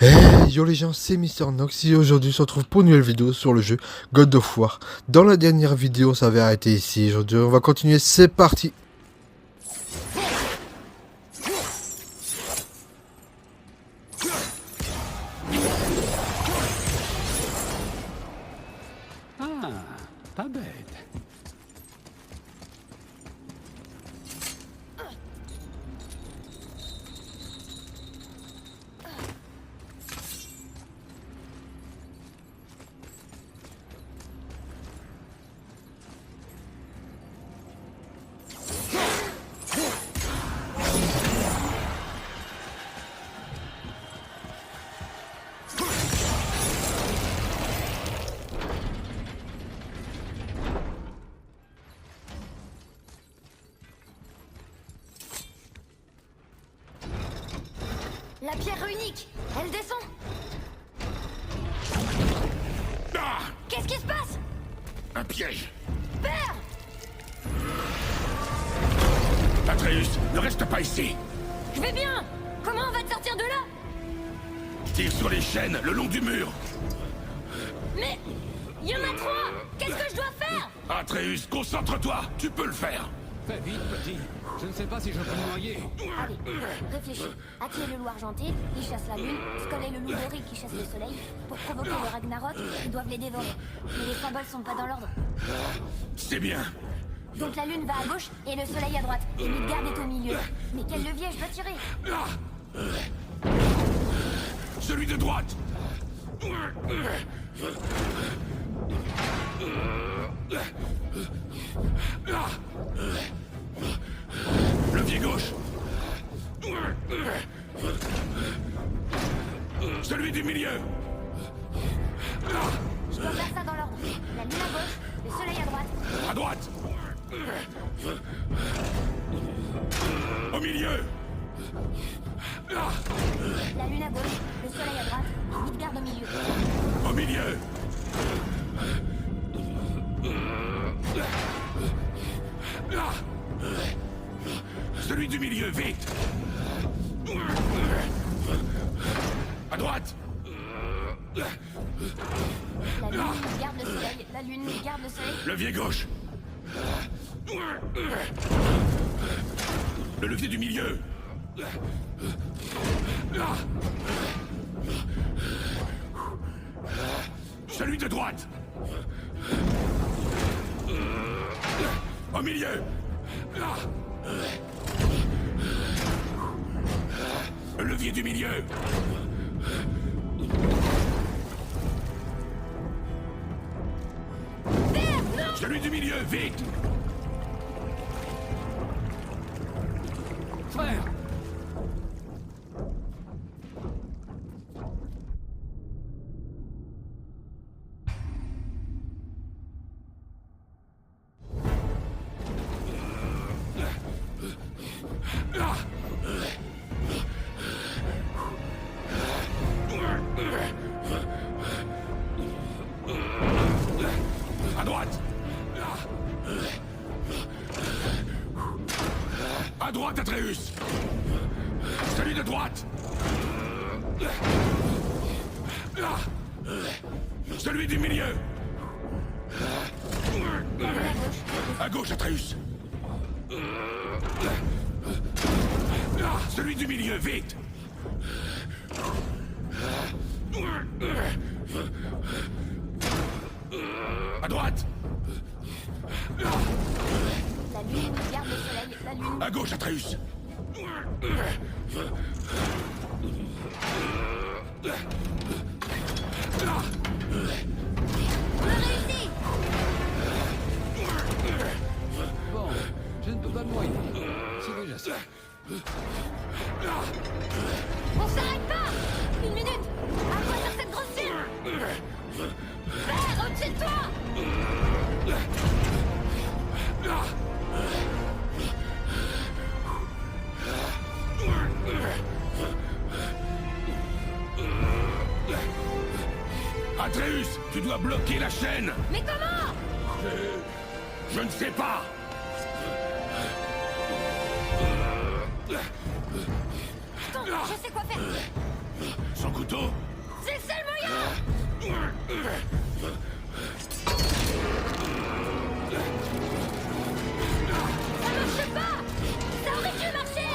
Hey yo les gens, c'est Mister Nox et aujourd'hui on se retrouve pour une nouvelle vidéo sur le jeu God of War. Dans la dernière vidéo on s'avait arrêté ici, aujourd'hui on va continuer, c'est parti. Ah, pas bête. La pierre unique, elle descend. Ah, Qu'est-ce qui se passe? un piège. Père! Atreus, ne reste pas ici. Je vais bien. Comment on va te sortir de là? Tire sur les chaînes le long du mur. Mais il y en a trois. Qu'est-ce que je dois faire? Atreus, concentre-toi, tu peux le faire. Fais vite, petit. Je ne sais pas si je peux me noyer. Allez, réfléchis. Attirer le loup argenté, il chasse la lune. Skull et le loup doré qui chasse le soleil. Pour provoquer le Ragnarok, ils doivent les dévorer. Mais les symboles sont pas dans l'ordre. C'est bien. Donc la lune va à gauche et le soleil à droite. Et Midgard est au milieu. Mais quel levier je dois tirer? Ah. Celui de droite. Ah. Levier gauche. Celui du milieu. Je dois faire ça dans l'ordre. La lune à gauche, le soleil à droite. À droite. Au milieu. La lune à gauche, le soleil à droite. Midgard au milieu. Au milieu. Celui du milieu, vite. À droite. La lune garde le soleil. La lune garde le soleil. Levier gauche. Le levier du milieu. Celui de droite. Au milieu. Le levier du milieu. Celui du milieu, vite. Frère! À droite. À droite, Atreus. Celui de droite. Celui du milieu. À gauche, Atreus. Celui du milieu, vite. À droite. La lune garde le soleil. La lune. À gauche, Atreus. On a réussi! Bon, je ne peux pas me noyer. C'est déjà ça. On s'arrête pas! Une minute! À quoi sert cette grossière? Père, au-dessus de toi! Atreus, tu dois bloquer la chaîne. Mais comment? Je ne sais pas. Attends, je sais quoi faire. Son couteau? C'est le seul moyen! Ça marche pas! Ça aurait dû marcher!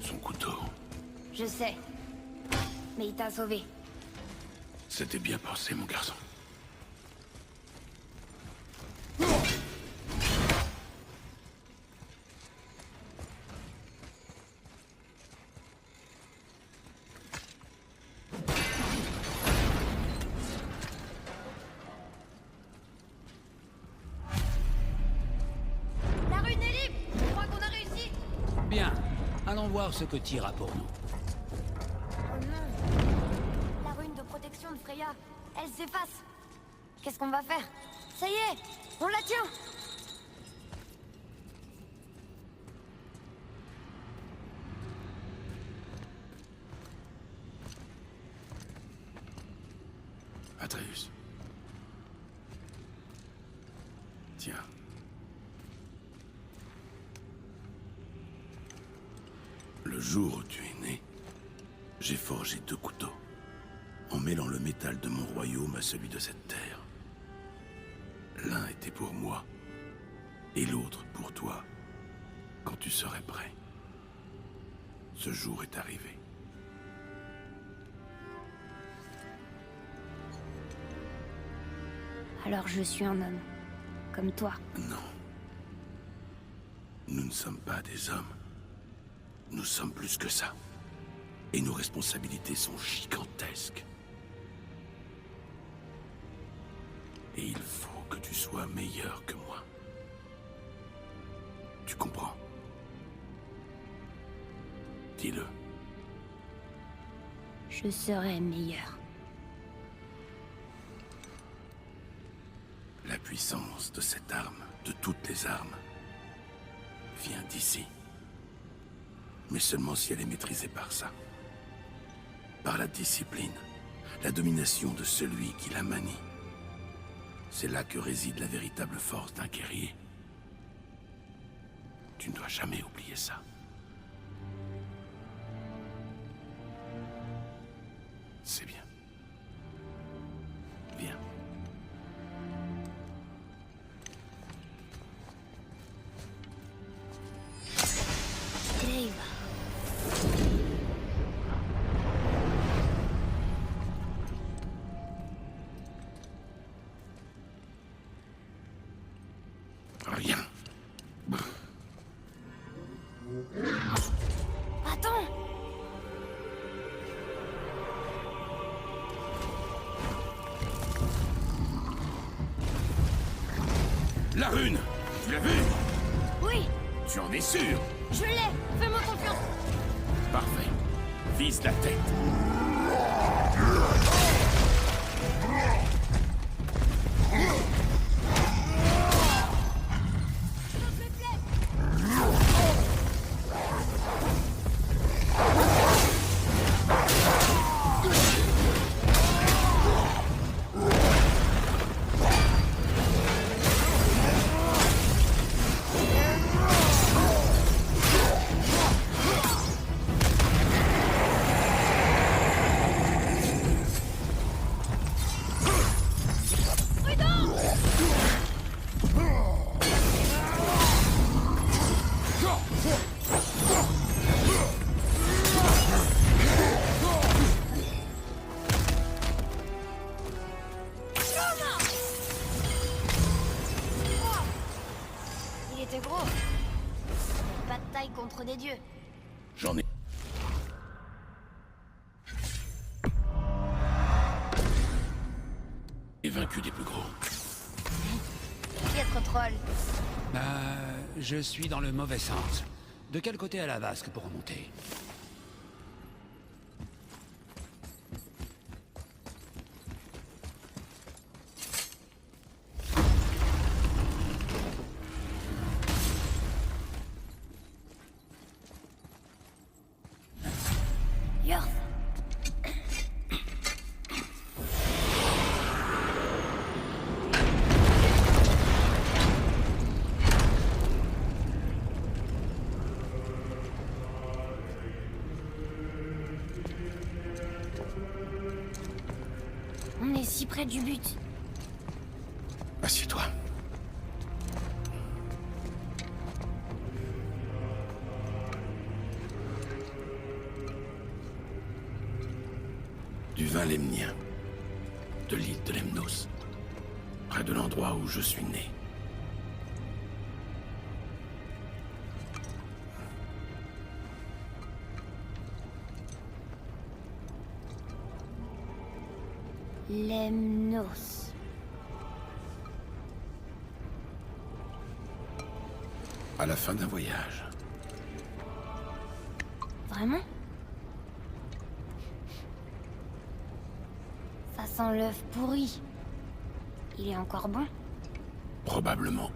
Son couteau. Je sais. Mais il t'a sauvé. C'était bien pensé, mon garçon. La rune est libre! Je crois qu'on a réussi! Bien. Allons voir ce que Tyr a pour nous. Oh non! La rune de protection de Freya, elle s'efface! Qu'est-ce qu'on va faire? Ça y est! On la tient! Atreus. Tiens. Le jour où tu es né, j'ai forgé 2 couteaux, en mêlant le métal de mon royaume à celui de cette terre. L'un était pour moi, et l'autre pour toi, quand tu serais prêt. Ce jour est arrivé. Alors je suis un homme. Comme toi. Non. Nous ne sommes pas des hommes. Nous sommes plus que ça. Et nos responsabilités sont gigantesques. Et il faut que tu sois meilleur que moi. Tu comprends? Dis-le. Je serai meilleur. La puissance de cette arme, de toutes les armes, vient d'ici. Mais seulement si elle est maîtrisée par ça. Par la discipline, la domination de celui qui la manie. C'est là que réside la véritable force d'un guerrier. Tu ne dois jamais oublier ça. C'est bien. Viens. Dave. Rien. Attends! La rune! Tu l'as vue? Oui! Tu en es sûr? Je l'ai! Fais-moi confiance! Parfait. Vise la tête. S'il te plaît! Il était gros. Pas de taille contre des dieux. J'en ai... Et vaincu des plus gros. Piètre troll. Je suis dans le mauvais sens. De quel côté à la vasque pour remonter? Yorf! si près du but. Assieds-toi. Du vin lemnien, de l'île de Lemnos, près de l'endroit où je suis né. Lemnos. À la fin d'un voyage. Vraiment? Ça sent l'œuf pourri. Il est encore bon? Probablement.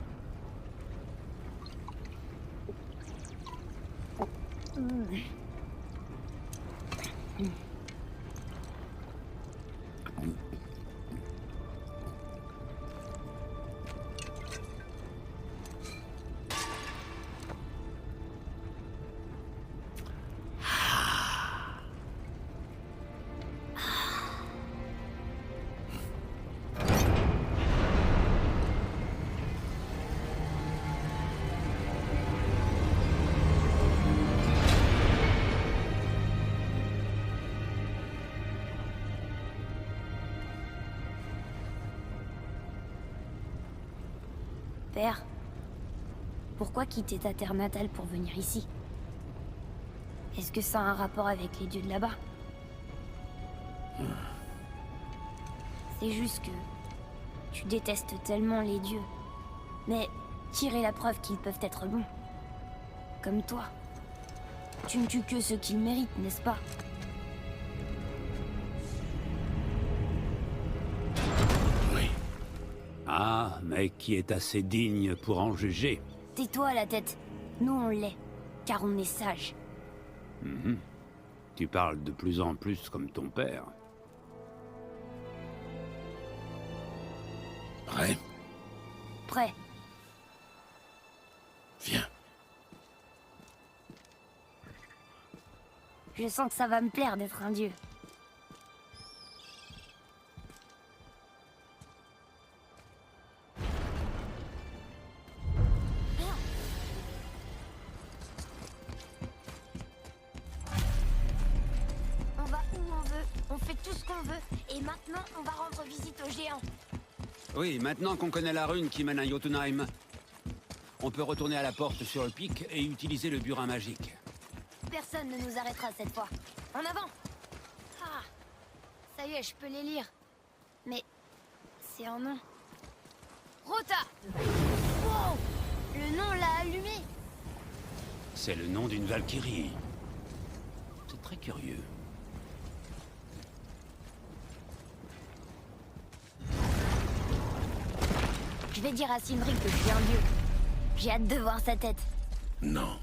Père, pourquoi quitter ta terre natale pour venir ici? Est-ce que ça a un rapport avec les dieux de là-bas? C'est juste que tu détestes tellement les dieux. Mais tirer la preuve qu'ils peuvent être bons. Comme toi. Tu ne tues que ceux qu'ils méritent, n'est-ce pas? Oui. Ah, mais qui est assez digne pour en juger? Tais-toi la tête. Nous on l'est. Car on est sages. Tu parles de plus en plus comme ton père. Prêt? Prêt. Viens. Je sens que ça va me plaire d'être un dieu. On va où on veut, on fait tout ce qu'on veut, et maintenant on va rendre visite aux géants. Oui, maintenant qu'on connaît la rune qui mène à Jotunheim, on peut retourner à la porte sur le pic et utiliser le burin magique. Personne ne nous arrêtera cette fois. En avant! Ah! Ça y est, je peux les lire. Mais c'est un nom. Rota! Wow! Le nom l'a allumé! C'est le nom d'une Valkyrie. C'est très curieux. Je vais dire à Sindri que je suis un dieu. J'ai hâte de voir sa tête. Non.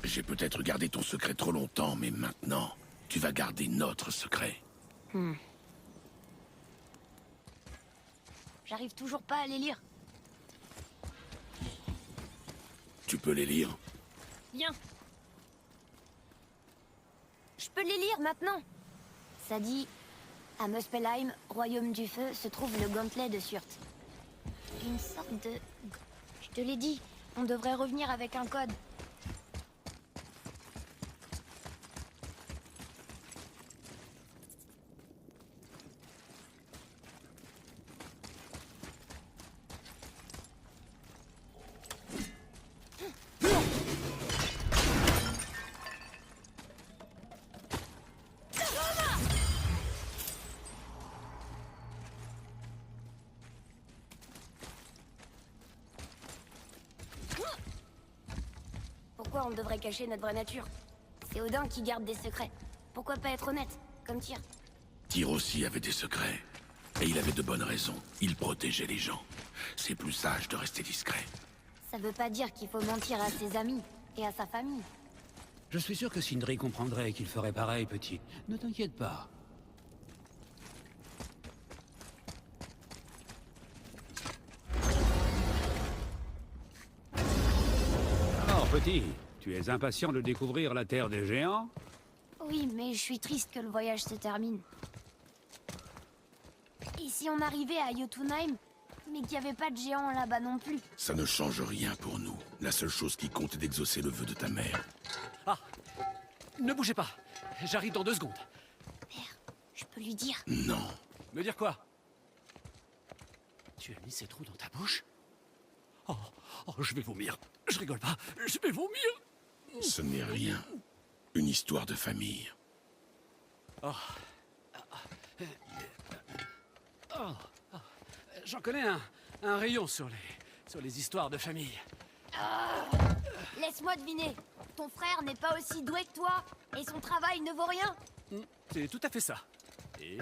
J'ai peut-être gardé ton secret trop longtemps, mais maintenant, tu vas garder notre secret. J'arrive toujours pas à les lire. Tu peux les lire? Viens. Je peux les lire maintenant. Ça dit... À Muspelheim, royaume du feu, se trouve le gantelet de Surt. Une sorte de... Je te l'ai dit, on devrait revenir avec un code. Pourquoi on devrait cacher notre vraie nature? C'est Odin qui garde des secrets. Pourquoi pas être honnête, comme Tyr? Tyr aussi avait des secrets. Et il avait de bonnes raisons. Il protégeait les gens. C'est plus sage de rester discret. Ça veut pas dire qu'il faut mentir à ses amis et à sa famille. Je suis sûr que Sindri comprendrait qu'il ferait pareil, petit. Ne t'inquiète pas. Alors, petit, tu es impatient de découvrir la Terre des Géants? Oui, mais je suis triste que le voyage se termine. Et si on arrivait à Jotunheim, mais qu'il n'y avait pas de géants là-bas non plus? Ça ne change rien pour nous. La seule chose qui compte est d'exaucer le vœu de ta mère. Ah! Ne bougez pas. J'arrive dans 2 secondes. Père, je peux lui dire? Non. Me dire quoi? Tu as mis ces trous dans ta bouche? Oh, je vais vomir. Je rigole pas. Je vais vomir. Ce n'est rien. Une histoire de famille. J'en connais un rayon sur les histoires de famille. Laisse-moi deviner. Ton frère n'est pas aussi doué que toi, et son travail ne vaut rien? C'est tout à fait ça. Et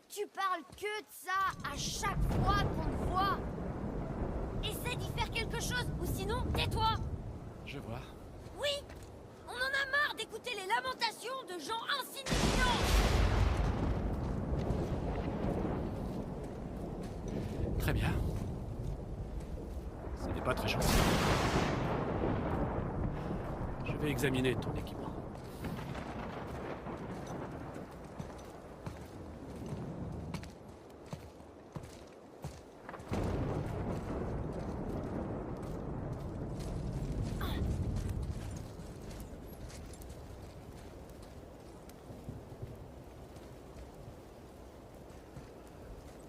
Tu parles que de ça à chaque fois qu'on te voit. Essaie d'y faire quelque chose, ou sinon, tais-toi. je vois. Oui, on en a marre d'écouter les lamentations de gens insignifiants. Très bien. Ce n'est pas très gentil. Je vais examiner ton équipement.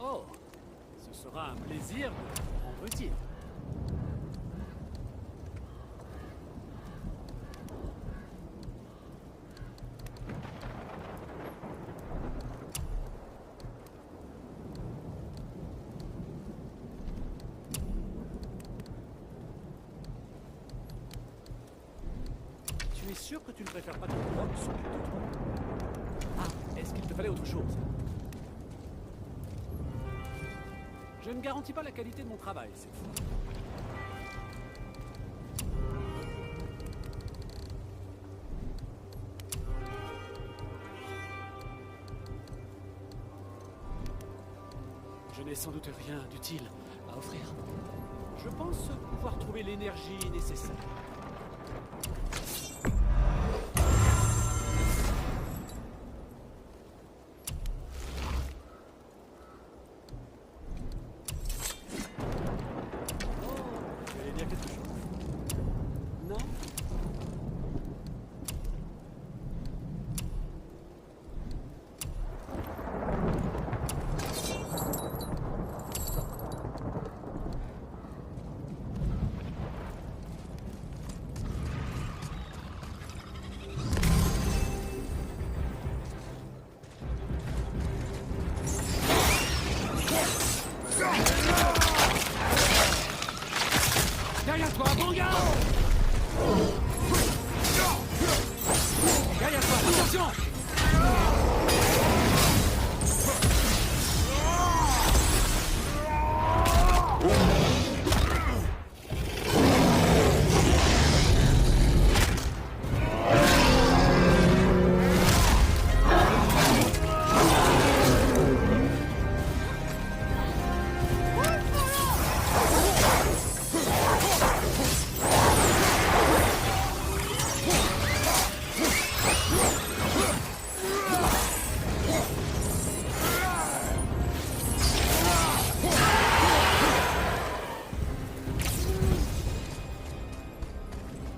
Oh, ce sera un plaisir de te rendre utile. Tu es sûr que tu ne préfères pas ton robe sur les autres? Ah, est-ce qu'il te fallait autre chose? Je ne garantis pas la qualité de mon travail cette fois. Je n'ai sans doute rien d'utile à offrir. Je pense pouvoir trouver l'énergie nécessaire. Il y a quelque chose. Non? Derrière toi, bon gars! Derrière toi, attention!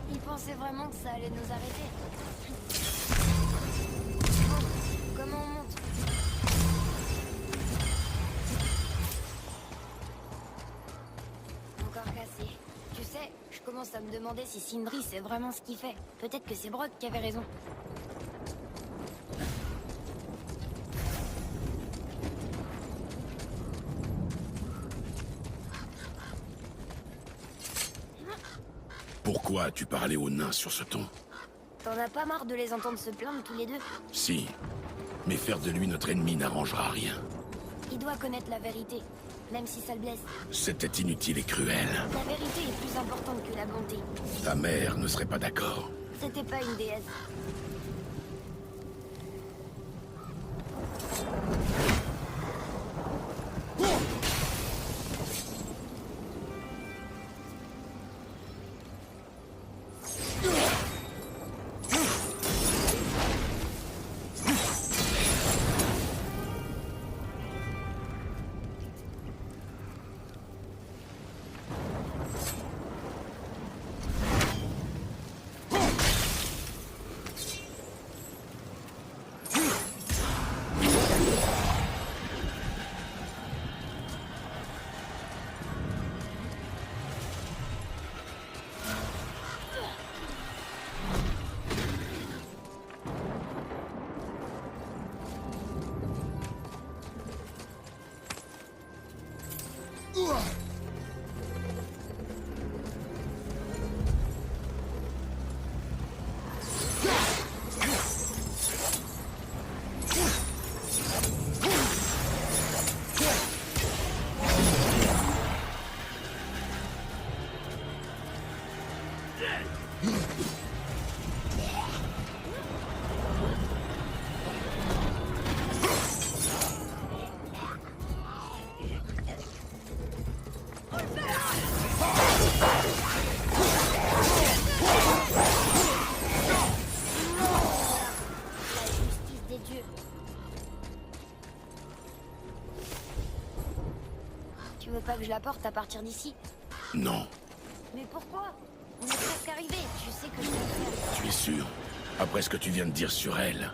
Il pensait vraiment que ça allait nous arrêter. Bon, comment on monte? Encore cassé. Tu sais, je commence à me demander si Sindri sait vraiment ce qu'il fait. Peut-être que c'est Brock qui avait raison. Pourquoi as-tu parlé aux nains sur ce ton? T'en as pas marre de les entendre se plaindre tous les deux? Si. Mais faire de lui notre ennemi n'arrangera rien. Il doit connaître la vérité, même si ça le blesse. C'était inutile et cruel. La vérité est plus importante que la bonté. Ta mère ne serait pas d'accord. C'était pas une déesse. La justice des dieux. Tu veux pas que je la porte à partir d'ici? Non, Mais pourquoi? On est presque arrivé. Tu sais que je vais le faire. tu es sûr? Après ce que tu viens de dire sur elle,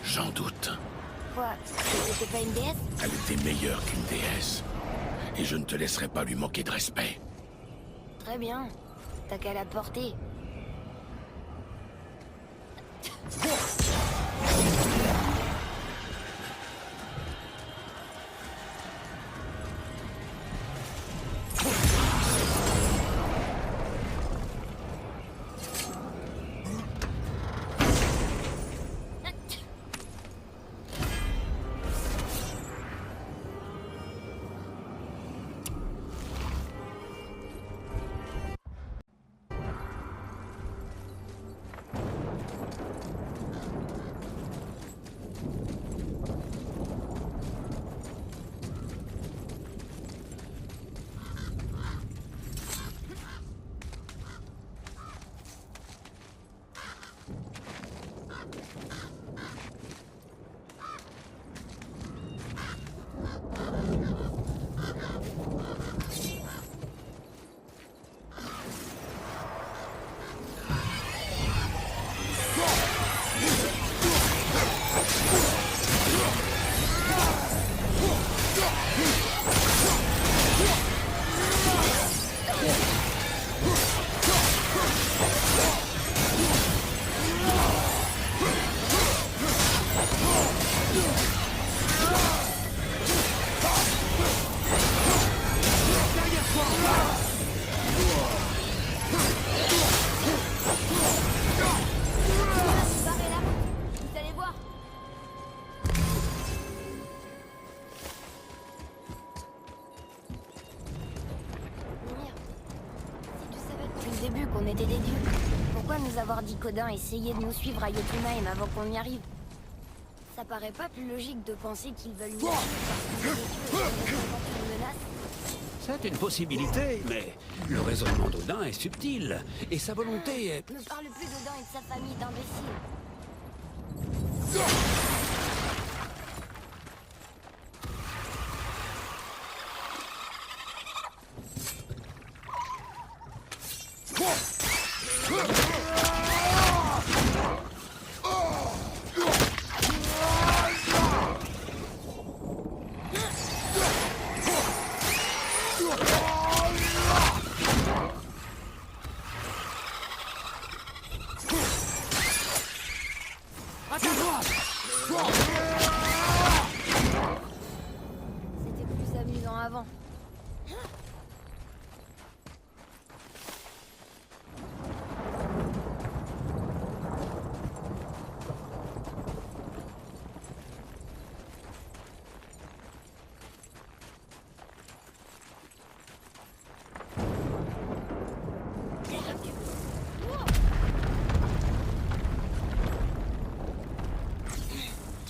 j'en doute. Quoi? C'était pas une déesse? Elle était meilleure qu'une déesse. Et je ne te laisserai pas lui manquer de respect. Très bien. T'as qu'à la porter. Barrez la route. Vous allez voir. Mimir, si tu savais depuis le début qu'on était des dieux, pourquoi nous avoir dit qu'Odin essayait de nous suivre à Jotunheim avant qu'on y arrive? Ça paraît pas plus logique de penser qu'ils veulent nous tuer parce que les dieux représentent une menace? C'est une possibilité, mais le raisonnement d'Odin est subtil. Et sa volonté est... Ne parle plus d'Odin et de sa famille d'imbéciles. C'était plus amusant avant.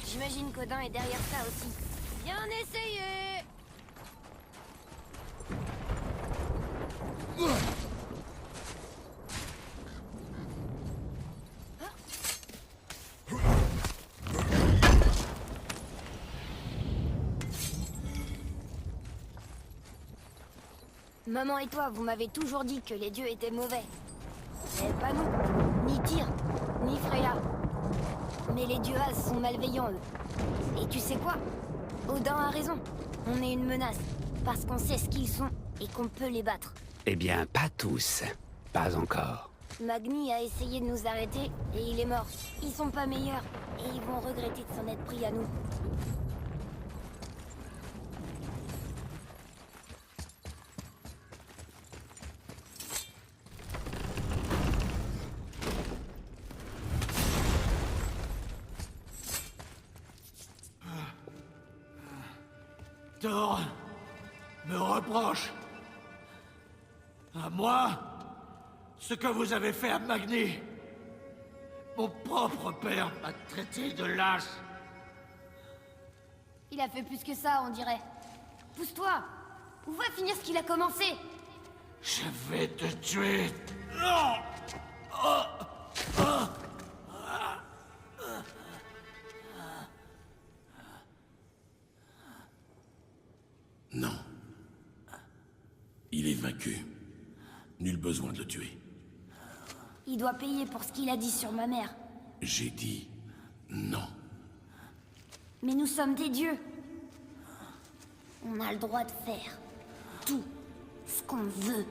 J'imagine qu'Odin est derrière ça aussi. Bien essayé! Maman et toi, vous m'avez toujours dit que les dieux étaient mauvais. Mais pas nous, ni Tyr, ni Freya. Mais les dieux As sont malveillants, eux. Et tu sais quoi? Odin a raison. On est une menace. Parce qu'on sait ce qu'ils sont et qu'on peut les battre. Eh bien, pas tous. Pas encore. Magni a essayé de nous arrêter et il est mort. Ils sont pas meilleurs et ils vont regretter de s'en être pris à nous. Victor me reproche à moi ce que vous avez fait à Magni. Mon propre père m'a traité de lâche. Il a fait plus que ça, on dirait. Pousse-toi. Ou va finir ce qu'il a commencé. Je vais te tuer. Non. Il est vaincu. Nul besoin de le tuer. Il doit payer pour ce qu'il a dit sur ma mère. J'ai dit non. Mais nous sommes des dieux. On a le droit de faire tout ce qu'on veut.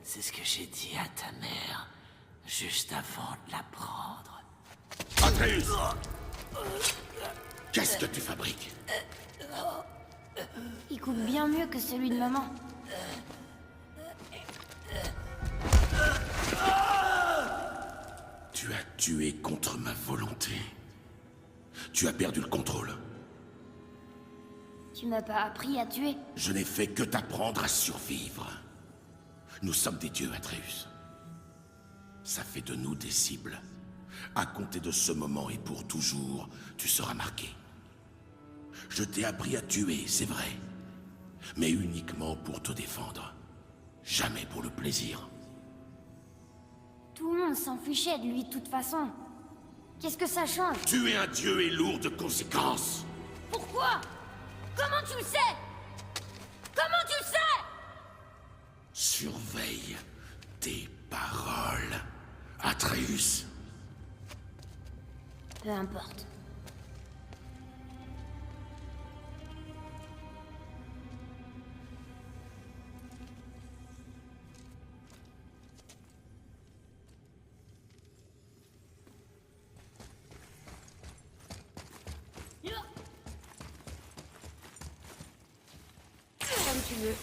C'est ce que j'ai dit à ta mère, juste avant de la prendre. Atreus! Qu'est-ce que tu fabriques? Il coupe bien mieux que celui de maman. Tu as tué contre ma volonté. Tu as perdu le contrôle. Tu m'as pas appris à tuer. Je n'ai fait que t'apprendre à survivre. Nous sommes des dieux, Atreus. Ça fait de nous des cibles. À compter de ce moment et pour toujours, tu seras marqué. Je t'ai appris à tuer, c'est vrai. Mais uniquement pour te défendre. Jamais pour le plaisir. Tout le monde s'en fichait de lui de toute façon. Qu'est-ce que ça change? Tuer un dieu est lourd de conséquences. Pourquoi? Comment tu le sais? Comment tu le sais? Surveille tes paroles, Atreus. Peu importe. Comme tu veux.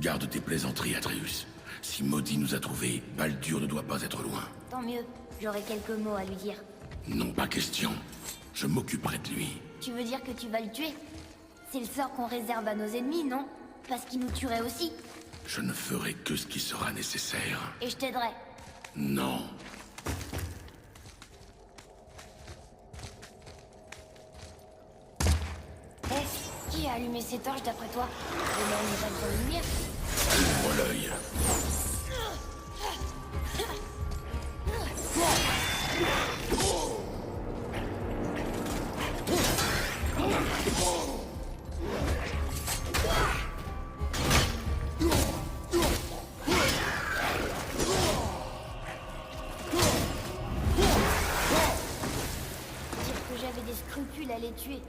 Garde tes plaisanteries, Atreus. Si Maudit nous a trouvés, Baldur ne doit pas être loin. Tant mieux. J'aurai quelques mots à lui dire. Non, pas question. Je m'occuperai de lui. Tu veux dire que tu vas le tuer? C'est le sort qu'on réserve à nos ennemis, non? Parce qu'ils nous tueraient aussi. Je ne ferai que ce qui sera nécessaire. Et je t'aiderai. Non. Qui a allumé ces torches d'après toi? Le même n'est pas de lumière. Ouvre l'œil. Dire que j'avais des scrupules à les tuer.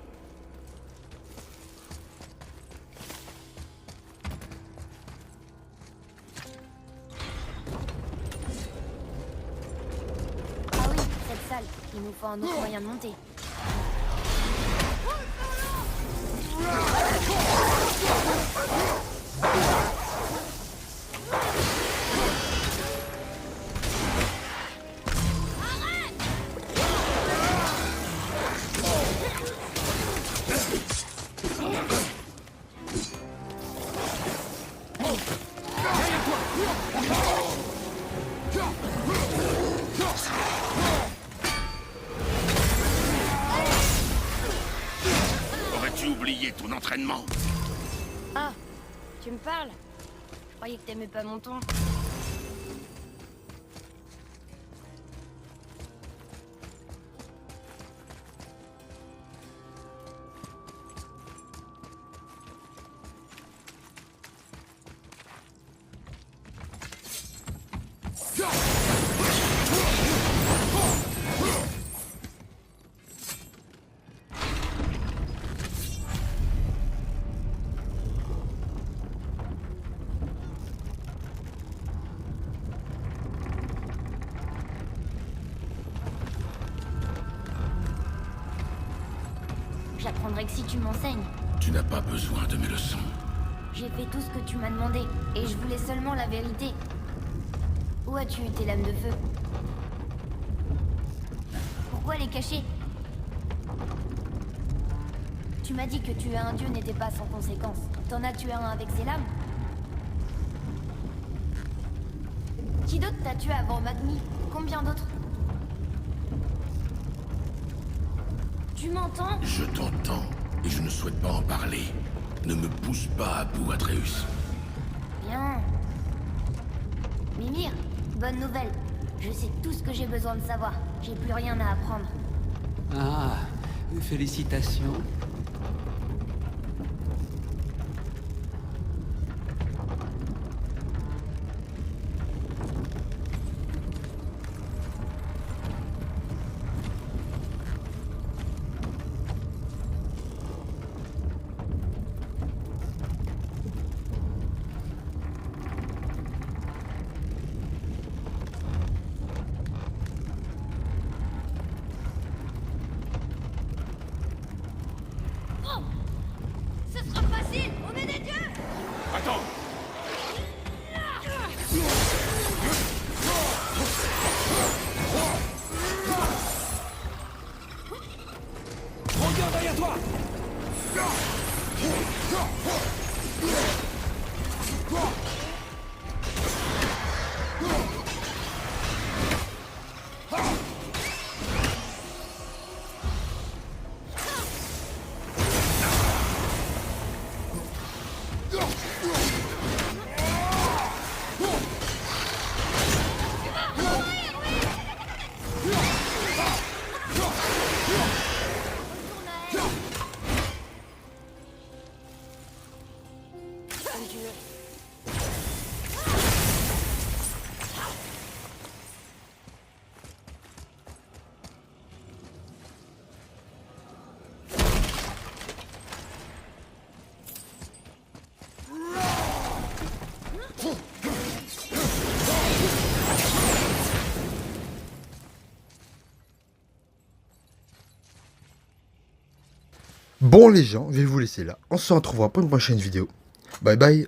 Ah oui, cette salle. Il nous faut un autre moyen de monter. Aurais-tu oublié ton entraînement? Ah, tu me parles? Je croyais que t'aimais pas mon ton. J'apprendrai que si tu m'enseignes. Tu n'as pas besoin de mes leçons. J'ai fait tout ce que tu m'as demandé, et je voulais seulement la vérité. Où as-tu eu tes lames de feu? Pourquoi les cacher? Tu m'as dit que tuer un dieu n'était pas sans conséquence. T'en as tué un avec ses lames? Qui d'autre t'a tué avant Magni? Combien d'autres? Tu m'entends? Je t'entends, et je ne souhaite pas en parler. Ne me pousse pas à bout, Atreus. Bien. Mimir, bonne nouvelle. Je sais tout ce que j'ai besoin de savoir. J'ai plus rien à apprendre. Ah, félicitations. Ce sera facile, on est des dieux! Attends! Regarde derrière toi. Bon les gens, je vais vous laisser là. On se retrouvera pour une prochaine vidéo. Bye bye.